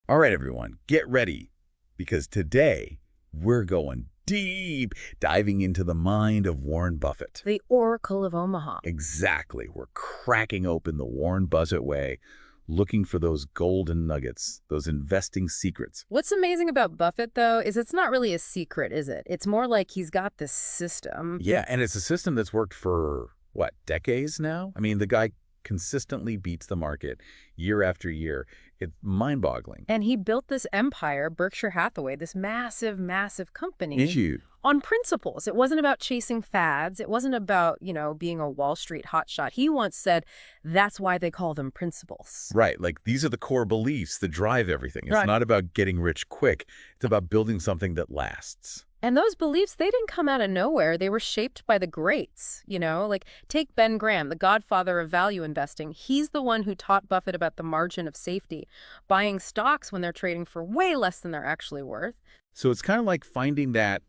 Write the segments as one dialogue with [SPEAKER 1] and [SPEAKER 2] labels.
[SPEAKER 1] All right, everyone, get ready, because today we're going deep, diving into the mind of Warren Buffett.
[SPEAKER 2] The Oracle of Omaha.
[SPEAKER 1] Exactly. We're cracking open the Warren Buffett way, looking for those golden nuggets, those investing secrets.
[SPEAKER 2] What's amazing about Buffett, though, is it's not really a secret, is it? It's more like he's got this system.
[SPEAKER 1] Yeah, and it's a system that's worked for, what, decades now? I mean, the guy consistently beats the market year after year. It's mind-boggling.
[SPEAKER 2] And he built this empire, Berkshire Hathaway, this massive, massive company.
[SPEAKER 1] Huge.
[SPEAKER 2] On principles. It wasn't about chasing fads. It wasn't about, being a Wall Street hotshot. He once said, that's why they call them principles.
[SPEAKER 1] Right. Like, these are the core beliefs that drive everything. It's
[SPEAKER 2] Right.
[SPEAKER 1] not about getting rich quick. It's about building something that lasts.
[SPEAKER 2] And those beliefs, they didn't come out of nowhere. They were shaped by the greats, Like, take Ben Graham, the godfather of value investing. He's the one who taught Buffett about the margin of safety, buying stocks when they're trading for way less than they're actually worth.
[SPEAKER 1] So it's kind of like finding that,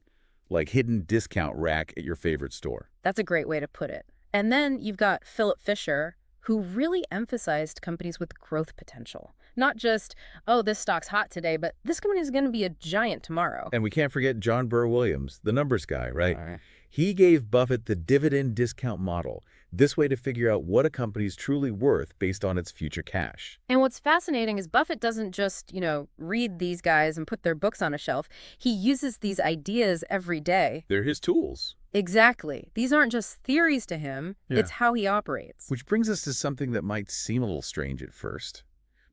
[SPEAKER 1] hidden discount rack at your favorite store.
[SPEAKER 2] That's a great way to put it. And then you've got Philip Fisher, who really emphasized companies with growth potential. Not just, oh, this stock's hot today, but this company is going to be a giant tomorrow.
[SPEAKER 1] And we can't forget John Burr Williams, the numbers guy, right?
[SPEAKER 2] All right.
[SPEAKER 1] He gave Buffett the dividend discount model, this way to figure out what a company's truly worth based on its future cash.
[SPEAKER 2] And what's fascinating is Buffett doesn't just, read these guys and put their books on a shelf. He uses these ideas every day.
[SPEAKER 1] They're his tools.
[SPEAKER 2] Exactly. These aren't just theories to him.
[SPEAKER 1] Yeah.
[SPEAKER 2] It's how he operates.
[SPEAKER 1] Which brings us to something that might seem a little strange at first.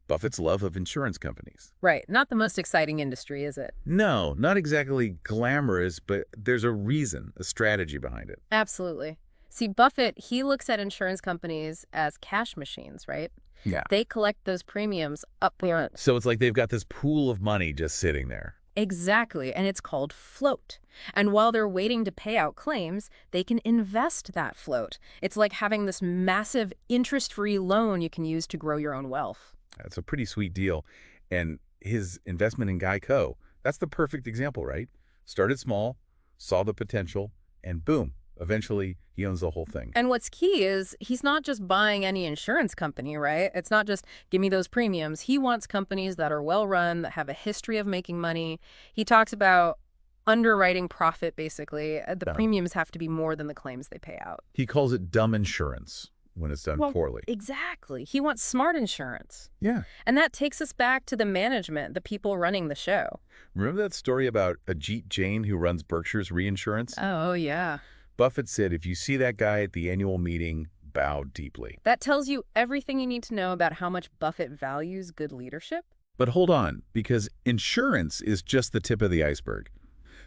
[SPEAKER 1] Buffett's love of insurance companies.
[SPEAKER 2] Right. Not the most exciting industry, is it?
[SPEAKER 1] No, not exactly glamorous, but there's a reason, a strategy behind it.
[SPEAKER 2] Absolutely. See, Buffett, he looks at insurance companies as cash machines, right?
[SPEAKER 1] Yeah.
[SPEAKER 2] They collect those premiums up front.
[SPEAKER 1] So it's like they've got this pool of money just sitting there.
[SPEAKER 2] Exactly, and it's called float. And while they're waiting to pay out claims, they can invest that float. It's like having this massive interest-free loan you can use to grow your own wealth.
[SPEAKER 1] That's a pretty sweet deal. And his investment in Geico, that's the perfect example, right? Started small, saw the potential, and boom, eventually he owns the whole thing.
[SPEAKER 2] And what's key is he's not just buying any insurance company, right? It's not just, give me those premiums. He wants companies that are well-run, that have a history of making money. He talks about underwriting profit, basically. The premiums have to be more than the claims they pay out.
[SPEAKER 1] He calls it dumb insurance when it's done poorly.
[SPEAKER 2] Exactly. He wants smart insurance.
[SPEAKER 1] Yeah.
[SPEAKER 2] And that takes us back to the management, the people running the show.
[SPEAKER 1] Remember that story about Ajit Jain who runs Berkshire's reinsurance?
[SPEAKER 2] Oh, yeah.
[SPEAKER 1] Buffett said, if you see that guy at the annual meeting, bow deeply.
[SPEAKER 2] That tells you everything you need to know about how much Buffett values good leadership.
[SPEAKER 1] But hold on, because insurance is just the tip of the iceberg.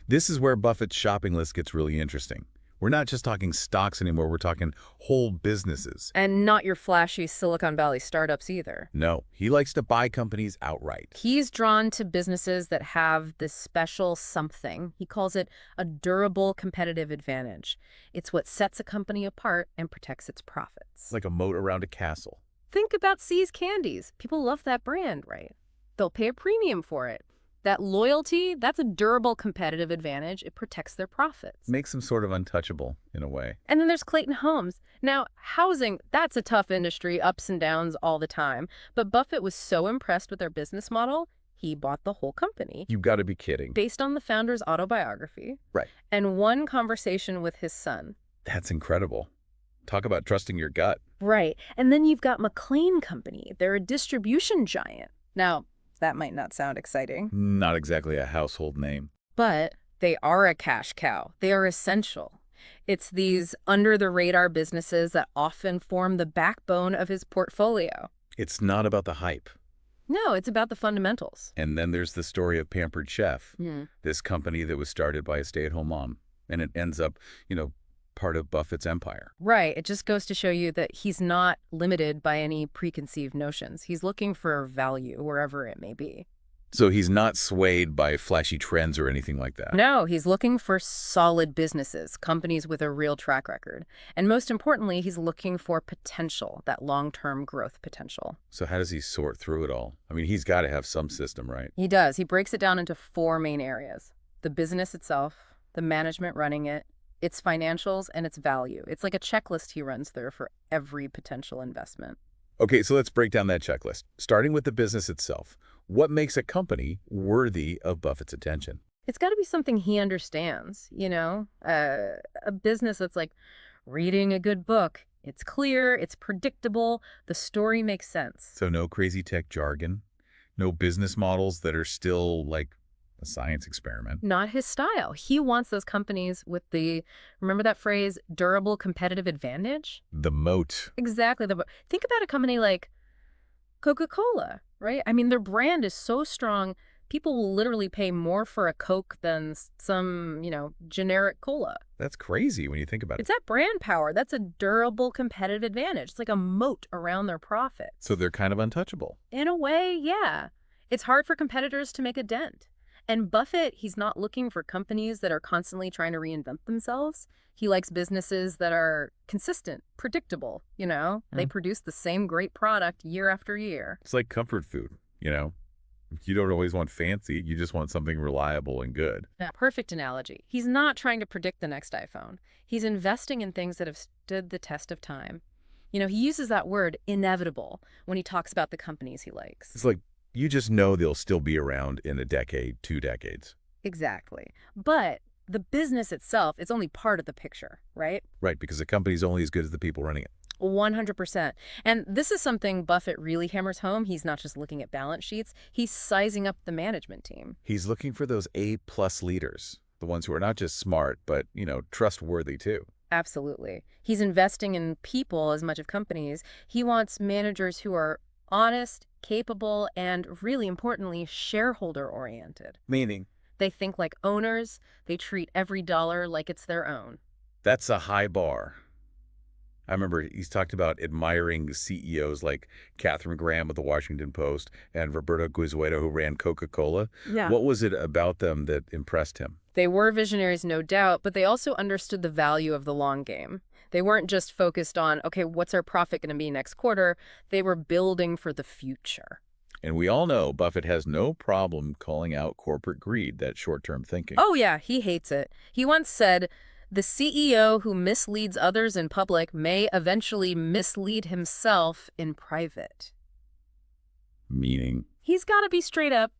[SPEAKER 1] This is where Buffett's shopping list gets really interesting. We're not just talking stocks anymore, we're talking whole businesses.
[SPEAKER 2] And not your flashy Silicon Valley startups either.
[SPEAKER 1] No, he likes to buy companies outright.
[SPEAKER 2] He's drawn to businesses that have this special something. He calls it a durable competitive advantage. It's what sets a company apart and protects its profits.
[SPEAKER 1] Like a moat around a castle.
[SPEAKER 2] Think about See's Candies. People love that brand, right? They'll pay a premium for it. That loyalty, that's a durable competitive advantage. It protects their profits.
[SPEAKER 1] Makes them sort of untouchable, in a way.
[SPEAKER 2] And then there's Clayton Homes. Now, housing, that's a tough industry, ups and downs all the time. But Buffett was so impressed with their business model, he bought the whole company.
[SPEAKER 1] You've got to be kidding.
[SPEAKER 2] Based on the founder's autobiography.
[SPEAKER 1] Right.
[SPEAKER 2] And one conversation with his son.
[SPEAKER 1] That's incredible. Talk about trusting your gut.
[SPEAKER 2] Right. And then you've got McLean Company. They're a distribution giant. Now, that might not sound exciting.
[SPEAKER 1] Not exactly a household name.
[SPEAKER 2] But they are a cash cow. They are essential. It's these under-the-radar businesses that often form the backbone of his portfolio.
[SPEAKER 1] It's not about the hype.
[SPEAKER 2] No, it's about the fundamentals.
[SPEAKER 1] And then there's the story of Pampered Chef, this company that was started by a stay-at-home mom. And it ends up, part of Buffett's empire.
[SPEAKER 2] Right. It just goes to show you that he's not limited by any preconceived notions. He's looking for value wherever it may be.
[SPEAKER 1] So he's not swayed by flashy trends or anything like that.
[SPEAKER 2] No, he's looking for solid businesses, companies with a real track record. And most importantly, he's looking for potential, that long-term growth potential.
[SPEAKER 1] So how does he sort through it all? I mean, he's got to have some system, right?
[SPEAKER 2] He does. He breaks it down into 4 main areas: the business itself, the management running it, its financials, and its value. It's like a checklist he runs through for every potential investment.
[SPEAKER 1] Okay, so let's break down that checklist. Starting with the business itself. What makes a company worthy of Buffett's attention?
[SPEAKER 2] It's got to be something he understands, a business that's like reading a good book. It's clear, it's predictable, the story makes sense.
[SPEAKER 1] So no crazy tech jargon, no business models that are still like a science experiment.
[SPEAKER 2] Not his style. He wants those companies with remember that phrase, durable competitive advantage?
[SPEAKER 1] The moat.
[SPEAKER 2] Exactly. Think about a company like Coca-Cola, right? I mean, their brand is so strong, people will literally pay more for a Coke than some, generic cola.
[SPEAKER 1] That's crazy when you think about it.
[SPEAKER 2] It's that brand power. That's a durable competitive advantage. It's like a moat around their profits.
[SPEAKER 1] So they're kind of untouchable.
[SPEAKER 2] In a way, yeah. It's hard for competitors to make a dent. And Buffett, he's not looking for companies that are constantly trying to reinvent themselves. He likes businesses that are consistent, predictable, They produce the same great product year after year.
[SPEAKER 1] It's like comfort food, You don't always want fancy. You just want something reliable and good.
[SPEAKER 2] Yeah, perfect analogy. He's not trying to predict the next iPhone. He's investing in things that have stood the test of time. He uses that word inevitable when he talks about the companies he likes.
[SPEAKER 1] It's like you just know they'll still be around in a decade, 2 decades.
[SPEAKER 2] Exactly. But the business itself, it's only part of the picture, right?
[SPEAKER 1] Right, because the company's only as good as the people running it.
[SPEAKER 2] 100%. And this is something Buffett really hammers home. He's not just looking at balance sheets. He's sizing up the management team.
[SPEAKER 1] He's looking for those A-plus leaders, the ones who are not just smart, but, trustworthy too.
[SPEAKER 2] Absolutely. He's investing in people as much as companies. He wants managers who are honest, capable, and really importantly, shareholder-oriented.
[SPEAKER 1] Meaning?
[SPEAKER 2] They think like owners. They treat every dollar like it's their own.
[SPEAKER 1] That's a high bar. I remember he's talked about admiring CEOs like Katharine Graham of the Washington Post and Roberto Goizueta, who ran Coca-Cola.
[SPEAKER 2] Yeah.
[SPEAKER 1] What was it about them that impressed him?
[SPEAKER 2] They were visionaries, no doubt, but they also understood the value of the long game. They weren't just focused on, okay, what's our profit going to be next quarter? They were building for the future.
[SPEAKER 1] And we all know Buffett has no problem calling out corporate greed, that short-term thinking.
[SPEAKER 2] Oh, yeah, he hates it. He once said, the CEO who misleads others in public may eventually mislead himself in private.
[SPEAKER 1] Meaning?
[SPEAKER 2] He's got to be straight up,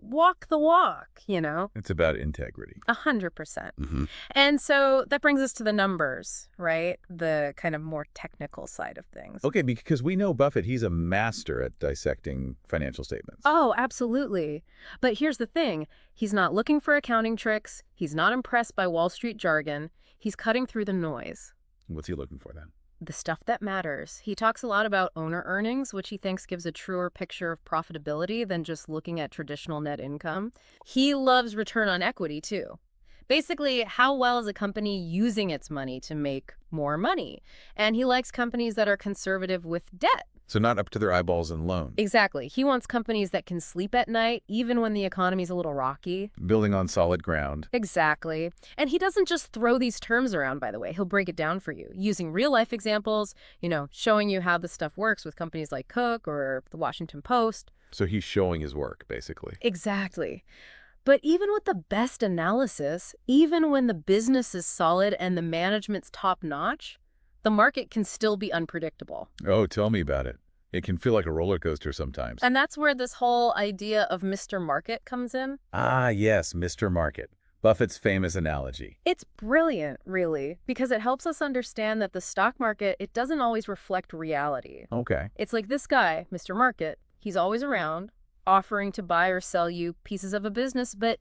[SPEAKER 2] walk the walk,
[SPEAKER 1] It's about integrity.
[SPEAKER 2] 100%.
[SPEAKER 1] Mm-hmm.
[SPEAKER 2] And so that brings us to the numbers, right? The kind of more technical side of things.
[SPEAKER 1] Okay, because we know Buffett, he's a master at dissecting financial statements.
[SPEAKER 2] Oh, absolutely. But here's the thing. He's not looking for accounting tricks. He's not impressed by Wall Street jargon. He's cutting through the noise.
[SPEAKER 1] What's he looking for then?
[SPEAKER 2] The stuff that matters. He talks a lot about owner earnings, which he thinks gives a truer picture of profitability than just looking at traditional net income. He loves return on equity, too. Basically, how well is a company using its money to make more money? And he likes companies that are conservative with debt.
[SPEAKER 1] So not up to their eyeballs in loans.
[SPEAKER 2] Exactly. He wants companies that can sleep at night, even when the economy's a little rocky.
[SPEAKER 1] Building on solid ground.
[SPEAKER 2] Exactly. And he doesn't just throw these terms around, by the way. He'll break it down for you, using real-life examples, showing you how this stuff works with companies like Coke or the Washington Post.
[SPEAKER 1] So he's showing his work, basically.
[SPEAKER 2] Exactly. But even with the best analysis, even when the business is solid and the management's top-notch, the market can still be unpredictable.
[SPEAKER 1] Oh, tell me about it. It can feel like a roller coaster sometimes.
[SPEAKER 2] And that's where this whole idea of Mr. Market comes in.
[SPEAKER 1] Ah, yes, Mr. Market. Buffett's famous analogy.
[SPEAKER 2] It's brilliant, really, because it helps us understand that the stock market, it doesn't always reflect reality.
[SPEAKER 1] Okay.
[SPEAKER 2] It's like this guy, Mr. Market, he's always around, offering to buy or sell you pieces of a business, but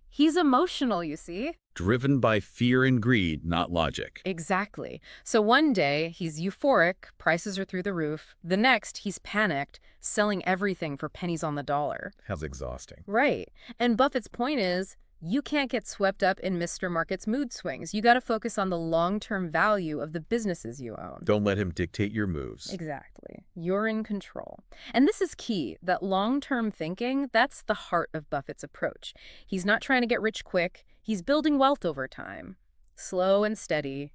[SPEAKER 2] he's emotional, you see?
[SPEAKER 1] Driven by fear and greed, not logic.
[SPEAKER 2] Exactly. So one day, he's euphoric, prices are through the roof. The next, he's panicked, selling everything for pennies on the dollar.
[SPEAKER 1] How's exhausting.
[SPEAKER 2] Right. And Buffett's point is, you can't get swept up in Mr. Market's mood swings. You got to focus on the long-term value of the businesses you own.
[SPEAKER 1] Don't let him dictate your moves.
[SPEAKER 2] Exactly. You're in control. And this is key, that long-term thinking, that's the heart of Buffett's approach. He's not trying to get rich quick. He's building wealth over time. Slow and steady,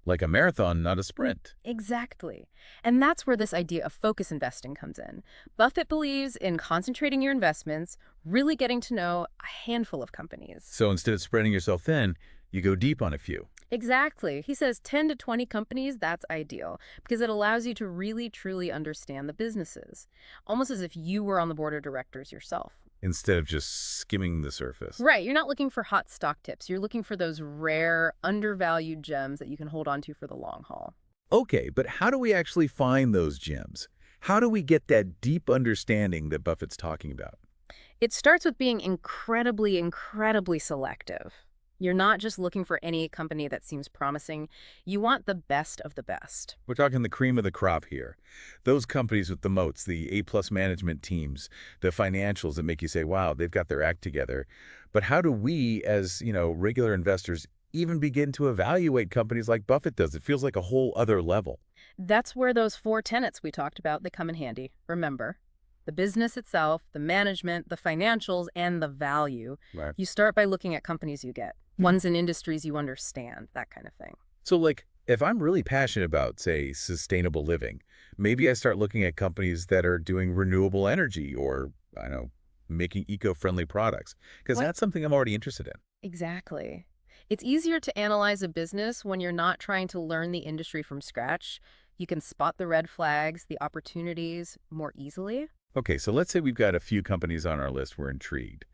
[SPEAKER 1] Like a marathon, not a sprint.
[SPEAKER 2] Exactly. And that's where this idea of focus investing comes in. Buffett believes in concentrating your investments, really getting to know a handful of companies.
[SPEAKER 1] So instead of spreading yourself thin, you go deep on a few.
[SPEAKER 2] Exactly. He says 10 to 20 companies, that's ideal because it allows you to really truly understand the businesses, almost as if you were on the board of directors yourself.
[SPEAKER 1] Instead of just skimming the surface.
[SPEAKER 2] Right. You're not looking for hot stock tips. You're looking for those rare, undervalued gems that you can hold on to for the long haul.
[SPEAKER 1] Okay, but how do we actually find those gems? How do we get that deep understanding that Buffett's talking about?
[SPEAKER 2] It starts with being incredibly, incredibly selective. You're not just looking for any company that seems promising. You want the best of the best.
[SPEAKER 1] We're talking the cream of the crop here. Those companies with the moats, the A-plus management teams, the financials that make you say, wow, they've got their act together. But how do we, as, regular investors, even begin to evaluate companies like Buffett does? It feels like a whole other level.
[SPEAKER 2] That's where those 4 tenets we talked about, they come in handy. Remember, the business itself, the management, the financials, and the value.
[SPEAKER 1] Right.
[SPEAKER 2] You start by looking at companies you get, ones in industries you understand, that kind of thing.
[SPEAKER 1] So, if I'm really passionate about, say, sustainable living, maybe I start looking at companies that are doing renewable energy or, I don't know, making eco-friendly products, because that's something I'm already interested in.
[SPEAKER 2] Exactly. It's easier to analyze a business when you're not trying to learn the industry from scratch. You can spot the red flags, the opportunities more easily.
[SPEAKER 1] Okay, so let's say we've got a few companies on our list we're intrigued.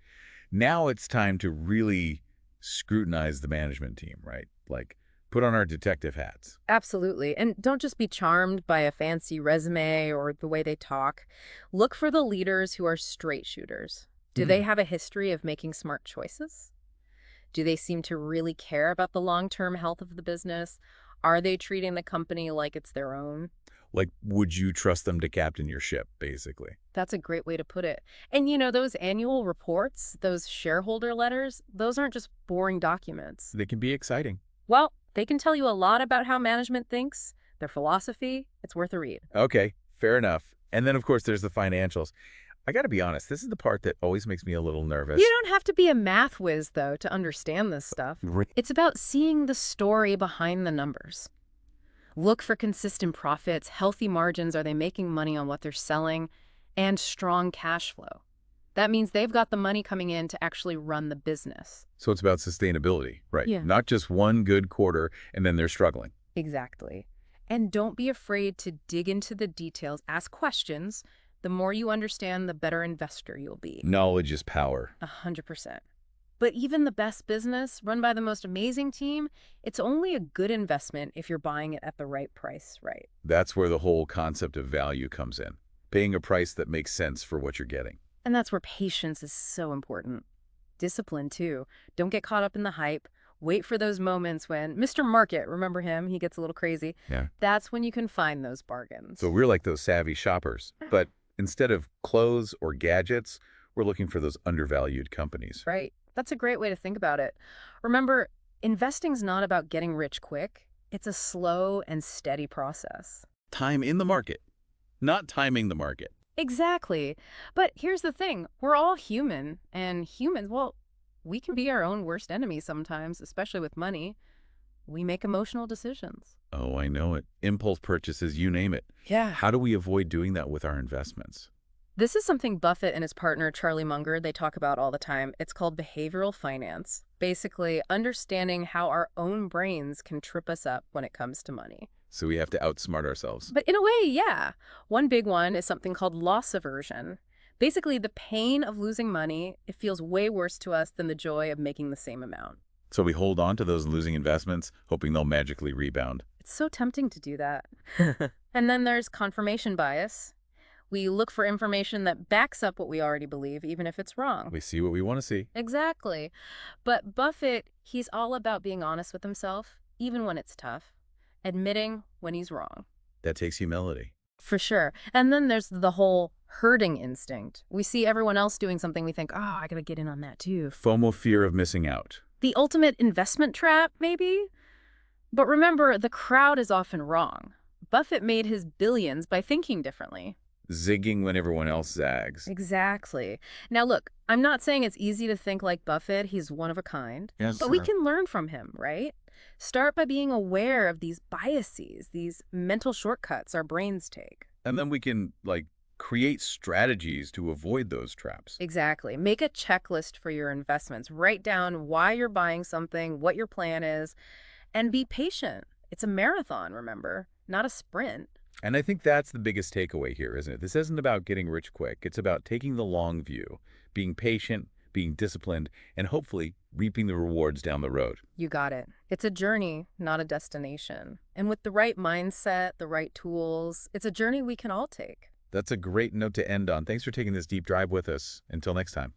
[SPEAKER 1] Now it's time to really scrutinize the management team, right? Like, put on our detective hats.
[SPEAKER 2] Absolutely. And don't just be charmed by a fancy resume or the way they talk. Look for the leaders who are straight shooters. Do they have a history of making smart choices? Do they seem to really care about the long-term health of the business? Are they treating the company like it's their own?
[SPEAKER 1] Like, would you trust them to captain your ship, basically?
[SPEAKER 2] That's a great way to put it. And those annual reports, those shareholder letters, those aren't just boring documents.
[SPEAKER 1] They can be exciting.
[SPEAKER 2] Well, they can tell you a lot about how management thinks, their philosophy. It's worth a read.
[SPEAKER 1] Okay, fair enough. And then, of course, there's the financials. I got to be honest, this is the part that always makes me a little nervous.
[SPEAKER 2] You don't have to be a math whiz, though, to understand this stuff. It's about seeing the story behind the numbers. Look for consistent profits, healthy margins, are they making money on what they're selling, and strong cash flow. That means they've got the money coming in to actually run the business.
[SPEAKER 1] So it's about sustainability, right?
[SPEAKER 2] Yeah.
[SPEAKER 1] Not just one good quarter and then they're struggling.
[SPEAKER 2] Exactly. And don't be afraid to dig into the details. Ask questions. The more you understand, the better investor you'll be.
[SPEAKER 1] Knowledge is power.
[SPEAKER 2] 100%. But even the best business, run by the most amazing team, it's only a good investment if you're buying it at the right price, right?
[SPEAKER 1] That's where the whole concept of value comes in. Paying a price that makes sense for what you're getting.
[SPEAKER 2] And that's where patience is so important. Discipline, too. Don't get caught up in the hype. Wait for those moments when Mr. Market, remember him? He gets a little crazy.
[SPEAKER 1] Yeah.
[SPEAKER 2] That's when you can find those bargains.
[SPEAKER 1] So we're like those savvy shoppers. But instead of clothes or gadgets, we're looking for those undervalued companies.
[SPEAKER 2] Right. That's a great way to think about it. Remember, investing's not about getting rich quick. It's a slow and steady process.
[SPEAKER 1] Time in the market, not timing the market.
[SPEAKER 2] Exactly. But here's the thing. We're all human. And humans, well, we can be our own worst enemy sometimes, especially with money. We make emotional decisions.
[SPEAKER 1] Oh, I know it. Impulse purchases, you name it.
[SPEAKER 2] Yeah.
[SPEAKER 1] How do we avoid doing that with our investments?
[SPEAKER 2] This is something Buffett and his partner, Charlie Munger, they talk about all the time. It's called behavioral finance. Basically, understanding how our own brains can trip us up when it comes to money.
[SPEAKER 1] So we have to outsmart ourselves.
[SPEAKER 2] But in a way, yeah. One big one is something called loss aversion. Basically, the pain of losing money, it feels way worse to us than the joy of making the same amount.
[SPEAKER 1] So we hold on to those losing investments, hoping they'll magically rebound.
[SPEAKER 2] It's so tempting to do that. And then there's confirmation bias. We look for information that backs up what we already believe, even if it's wrong.
[SPEAKER 1] We see what we want to see.
[SPEAKER 2] Exactly. But Buffett, he's all about being honest with himself, even when it's tough, admitting when he's wrong.
[SPEAKER 1] That takes humility.
[SPEAKER 2] For sure. And then there's the whole herding instinct. We see everyone else doing something, we think, oh, I gotta get in on that too.
[SPEAKER 1] FOMO, fear of missing out.
[SPEAKER 2] The ultimate investment trap, maybe? But remember, the crowd is often wrong. Buffett made his billions by thinking differently.
[SPEAKER 1] Zigging when everyone else zags.
[SPEAKER 2] Exactly. Now look, I'm not saying it's easy to think like Buffett. He's one of a kind.
[SPEAKER 1] Yes,
[SPEAKER 2] but we can learn from him, right? Start by being aware of these biases, these mental shortcuts our brains take.
[SPEAKER 1] And then we can, create strategies to avoid those traps.
[SPEAKER 2] Exactly. Make a checklist for your investments. Write down why you're buying something, what your plan is, And be patient. It's a marathon, remember, not a sprint.
[SPEAKER 1] And I think that's the biggest takeaway here, isn't it? This isn't about getting rich quick. It's about taking the long view, being patient, being disciplined, and hopefully reaping the rewards down the road.
[SPEAKER 2] You got it. It's a journey, not a destination. And with the right mindset, the right tools, it's a journey we can all take.
[SPEAKER 1] That's a great note to end on. Thanks for taking this deep dive with us. Until next time.